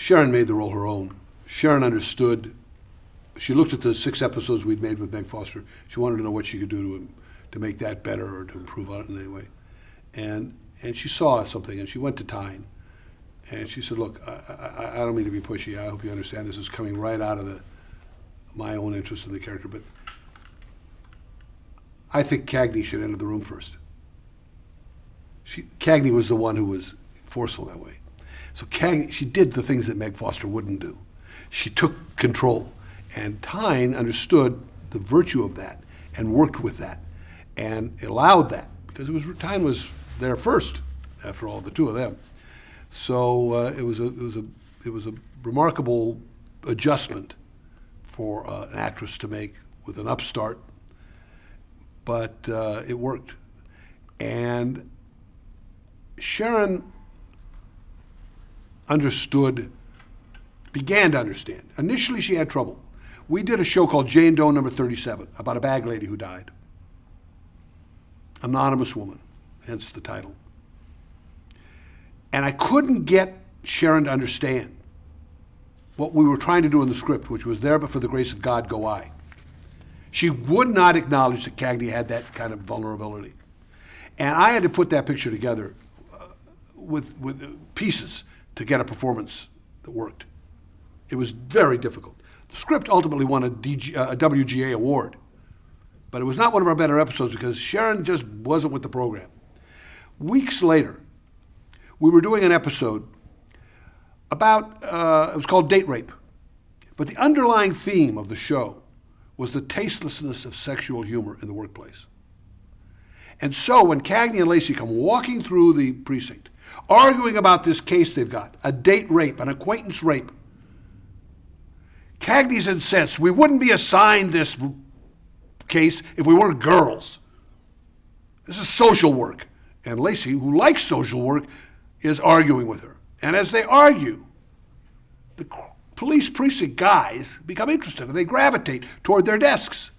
Sharon made the role her own. Sharon understood. She looked at the 6 episodes we'd made with Meg Foster. She wanted to know what she could do to make that better or to improve on it in any way. And she saw something, and she went to Tyne. And she said, look, I don't mean to be pushy. I hope you understand this is coming right out of my own interest in the character, but I think Cagney should enter the room first. Cagney was the one who was forceful that way. So Cagney, she did the things that Meg Foster wouldn't do. She took control. And Tyne understood the virtue of that and worked with that and allowed that, because Tyne was there first, after all, the two of them. So it was a remarkable adjustment for an actress to make with an upstart, but it worked. And Sharon began to understand. Initially, she had trouble. We did a show called Jane Doe number 37 about a bag lady who died. Anonymous woman, hence the title. And I couldn't get Sharon to understand what we were trying to do in the script, which was there, but for the grace of God, go I. She would not acknowledge that Cagney had that kind of vulnerability. And I had to put that picture together with pieces to get a performance that worked. It was very difficult. The script ultimately won a WGA award, but it was not one of our better episodes because Sharon just wasn't with the program. Weeks later, we were doing an episode about, it was called Date Rape, but the underlying theme of the show was the tastelessness of sexual humor in the workplace. And so when Cagney and Lacey come walking through the precinct, arguing about this case they've got, a date rape, an acquaintance rape, Cagney's incensed. We wouldn't be assigned this case if we weren't girls. This is social work. And Lacey, who likes social work, is arguing with her. And as they argue, the police precinct guys become interested and they gravitate toward their desks.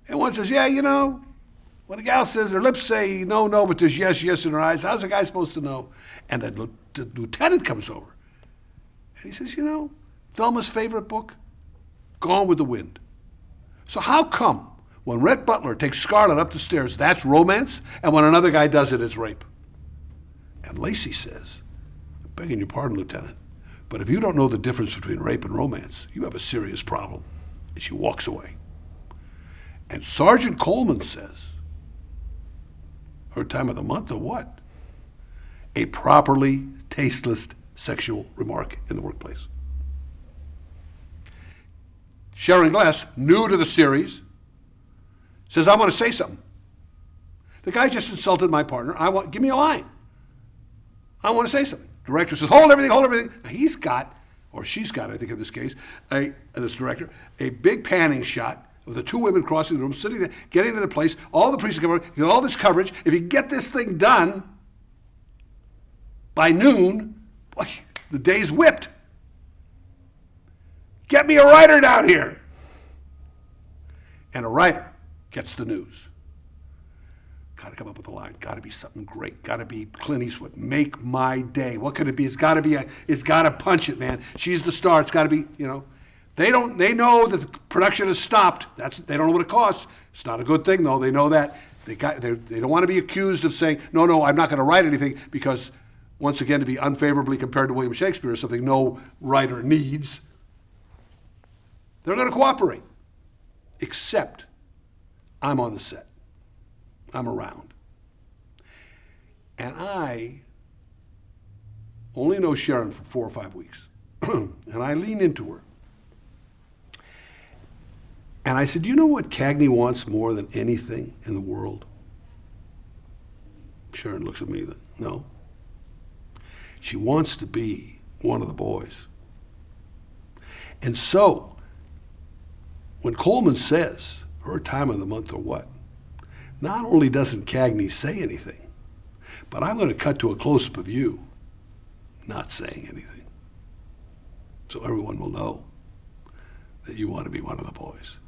And one says, yeah, you know, when a gal says, her lips say no, no, but there's yes, yes in her eyes, how's a guy supposed to know? And the lieutenant comes over and he says, you know, Thelma's favorite book, Gone with the Wind. So how come when Rhett Butler takes Scarlett up the stairs, that's romance, and when another guy does it, it's rape? And Lacey says, begging your pardon, Lieutenant, but if you don't know the difference between rape and romance, you have a serious problem. And she walks away. And Sergeant Coleman says, her time of the month or what? A properly tasteless sexual remark in the workplace. Sharon Gless, new to the series, says, I want to say something. The guy just insulted my partner. Give me a line. I want to say something. Director says, hold everything, hold everything. He's got, or she's got, I think in this case, this director, a big panning shot of the two women crossing the room, sitting there, getting to the place, all the priests come over, get all this coverage. If you get this thing done by noon, boy, the day's whipped. Get me a writer down here. And a writer gets the news. Got to come up with a line. Got to be something great. Got to be Clint Eastwood. Make my day. What could it be? It's got to punch it, man. She's the star. It's got to be, you know. They know that the production has stopped. They don't know what it costs. It's not a good thing, though. They know that. They don't want to be accused of saying, no, I'm not going to write anything, because, once again, to be unfavorably compared to William Shakespeare is something no writer needs. They're going to cooperate, except I'm on the set. I'm around. And I only know Sharon for 4 or 5 weeks. And I lean into her. And I said, you know what Cagney wants more than anything in the world? Sharon looks at me, no. She wants to be one of the boys. And so, when Coleman says, her time of the month or what, not only doesn't Cagney say anything, but I'm going to cut to a close-up of you not saying anything. So everyone will know that you want to be one of the boys.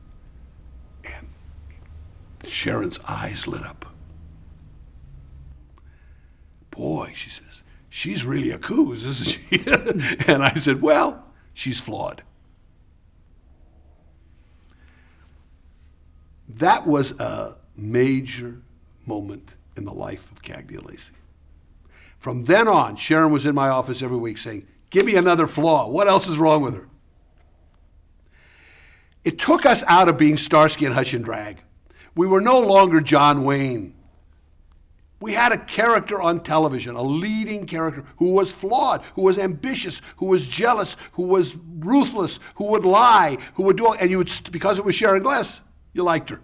And Sharon's eyes lit up. Boy, she says, she's really a coos, isn't she? And I said, well, she's flawed. That was a major moment in the life of Cagney and Lacey. From then on, Sharon was in my office every week saying, give me another flaw. What else is wrong with her? It took us out of being Starsky and Hutch and drag. We were no longer John Wayne. We had a character on television, a leading character who was flawed, who was ambitious, who was jealous, who was ruthless, who would lie, who would do all, and you would, because it was Sharon Gless, you liked her.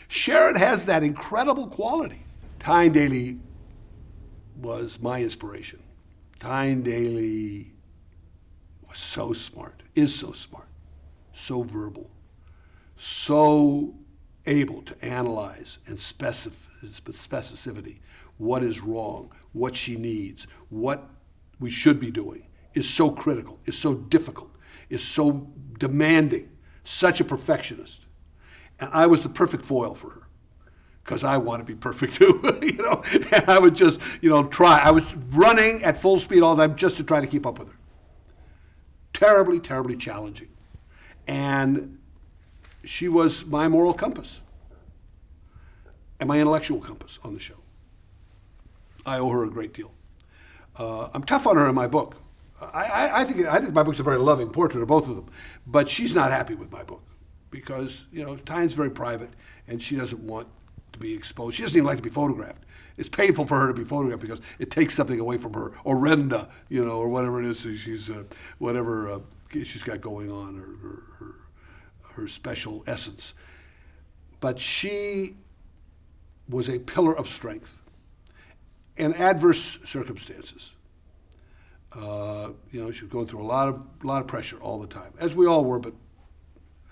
Sharon has that incredible quality. Tyne Daly was my inspiration. Tyne Daly was so smart, is so smart, so verbal, so able to analyze and specificity what is wrong, what she needs, what we should be doing, is so critical, is so difficult, is so demanding, such a perfectionist. And I was the perfect foil for her, because I want to be perfect too, and I would just, try. I was running at full speed all the time just to try to keep up with her. Terribly, terribly challenging. And she was my moral compass and my intellectual compass on the show. I owe her a great deal. I'm tough on her in my book. I think my book's a very loving portrait of both of them, but she's not happy with my book because, Tyne's very private and she doesn't want to be exposed. She doesn't even like to be photographed. It's painful for her to be photographed because it takes something away from her orenda, or whatever it is she's whatever she's got going on, or her special essence. But she was a pillar of strength in adverse circumstances. She was going through a lot of pressure all the time, as we all were, but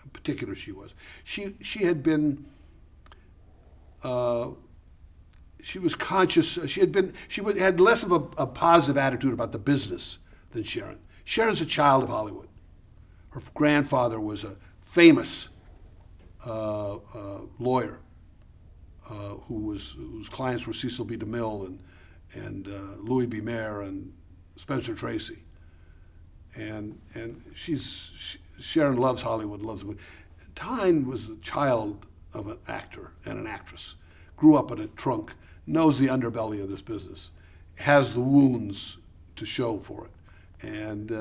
in particular she was. She had been. She was conscious. She had less of a positive attitude about the business than Sharon. Sharon's a child of Hollywood. Her grandfather was a famous lawyer whose clients were Cecil B. DeMille and Louis B. Mayer and Spencer Tracy. And Sharon loves Hollywood, loves it. Tyne was the child of an actor and an actress, grew up in a trunk, knows the underbelly of this business, has the wounds to show for it, and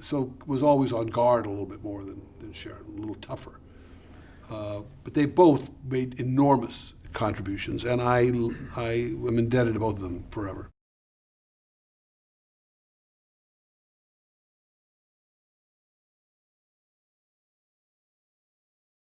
so was always on guard a little bit more than Sharon, a little tougher. But they both made enormous contributions, and I am indebted to both of them forever.